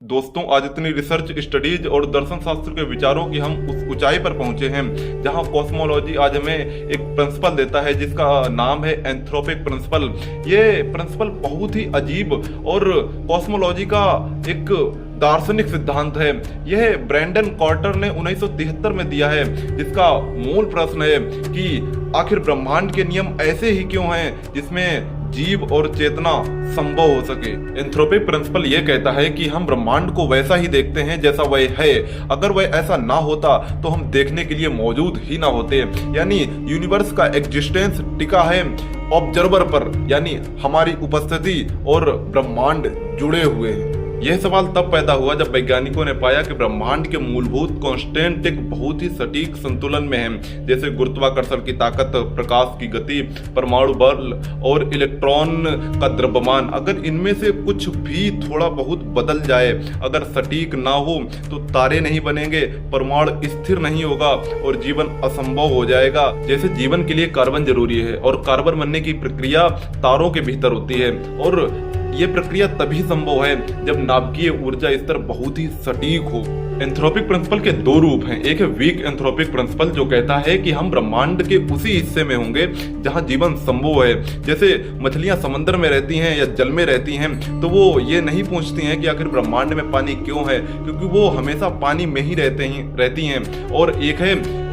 दोस्तों, आज इतनी रिसर्च स्टडीज और दर्शन शास्त्र के विचारों की हम उस ऊंचाई पर पहुंचे हैं जहां कॉस्मोलॉजी आज हमें एक प्रिंसिपल देता है जिसका नाम है एंथ्रोपिक प्रिंसिपल। ये प्रिंसिपल बहुत ही अजीब और कॉस्मोलॉजी का एक दार्शनिक सिद्धांत है। यह ब्रैंडन कार्टर ने 1973 में दिया है, जिसका मूल प्रश्न है कि आखिर ब्रह्मांड के नियम ऐसे ही क्यों हैं जिसमें जीव और चेतना संभव हो सके। एंथ्रोपिक प्रिंसिपल यह कहता है कि हम ब्रह्मांड को वैसा ही देखते हैं जैसा वह है। अगर वह ऐसा ना होता तो हम देखने के लिए मौजूद ही ना होते। यानी यूनिवर्स का एग्जिस्टेंस टिका है ऑब्जर्वर पर, यानी हमारी उपस्थिति और ब्रह्मांड जुड़े हुए हैं। यह सवाल तब पैदा हुआ जब वैज्ञानिकों ने पाया कि ब्रह्मांड के मूलभूत कांस्टेंट एक बहुत ही सटीक संतुलन में हैं, जैसे गुरुत्वाकर्षण की ताकत, प्रकाश की गति, परमाणु बल और इलेक्ट्रॉन का द्रव्यमान। अगर इनमें से कुछ भी थोड़ा बहुत बदल जाए, अगर सटीक ना हो तो तारे नहीं बनेंगे, परमाणु स्थिर नहीं होगा और जीवन असंभव हो जाएगा। जैसे जीवन के लिए कार्बन जरूरी है और कार्बन बनने की प्रक्रिया तारों के भीतर होती है, और ये प्रक्रिया तभी संभव है जब नाभिकीय ऊर्जा स्तर बहुत ही सटीक हो। एंथ्रोपिक प्रिंसिपल के दो रूप हैं। एक है वीक एंथ्रोपिक प्रिंसिपल, जो कहता है कि हम ब्रह्मांड के उसी हिस्से में होंगे जहां जीवन संभव है। जैसे मछलियां समंदर में रहती हैं या जल में रहती हैं, तो वो ये नहीं पूछती हैं कि आखिर ब्रह्मांड में पानी क्यों है, क्योंकि वो हमेशा पानी में ही रहती हैं। और एक है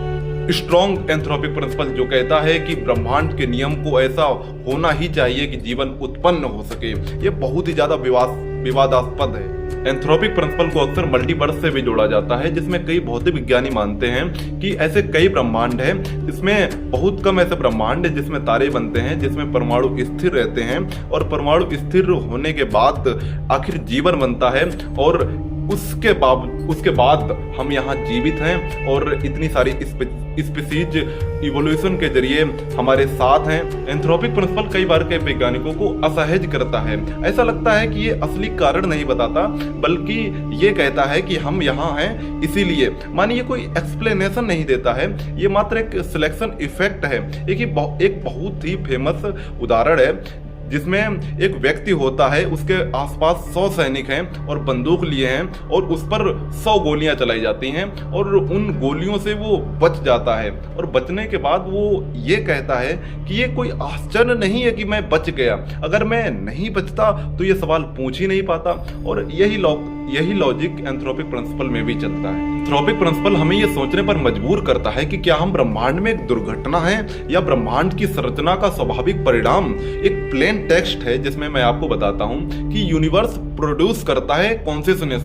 स्ट्रॉन्ग एंथ्रोपिक प्रिंसिपल, जो कहता है कि ब्रह्मांड के नियम को ऐसा होना ही चाहिए कि जीवन उत्पन्न हो सके। ये बहुत ही ज्यादा विवादास्पद है। एंथ्रोपिक प्रिंसिपल को अक्सर मल्टीवर्स से भी जोड़ा जाता है, जिसमें कई भौतिक विज्ञानी मानते हैं कि ऐसे कई ब्रह्मांड हैं, जिसमें बहुत कम ऐसे ब्रह्मांड है जिसमें तारे बनते हैं, जिसमें परमाणु स्थिर रहते हैं और परमाणु स्थिर होने के बाद आखिर जीवन बनता है, और उसके बाद हम यहाँ जीवित हैं और इतनी सारी स्पीसीज इवोल्यूशन के जरिए हमारे साथ हैं। एंथ्रोपिक प्रिंसिपल कई बार के वैज्ञानिकों को असहज करता है। ऐसा लगता है कि ये असली कारण नहीं बताता, बल्कि ये कहता है कि हम यहाँ हैं इसीलिए। मानिए कोई एक्सप्लेनेशन नहीं देता है, ये मात्र एक सिलेक्शन इफेक्ट है। एक बहुत ही फेमस उदाहरण है जिसमें एक व्यक्ति होता है, उसके आसपास 100 सैनिक हैं और बंदूक लिए हैं और उस पर 100 गोलियां चलाई जाती हैं और उन गोलियों से वो बच जाता है, और बचने के बाद वो ये कहता है कि ये कोई आश्चर्य नहीं है कि मैं बच गया। अगर मैं नहीं बचता तो ये सवाल पूछ ही नहीं पाता। और यही लॉजिक एंथ्रोपिक प्रिंसिपल में भी चलता है। एंथ्रोपिक प्रिंसिपल हमें ये सोचने पर मजबूर करता है कि क्या हम ब्रह्मांड में एक दुर्घटना है या ब्रह्मांड की संरचना का स्वाभाविक परिणाम। एक प्लेन टेक्स्ट है जिसमें मैं आपको बताता हूं कि यूनिवर्स प्रोड्यूस करता है कॉन्शियसनेस।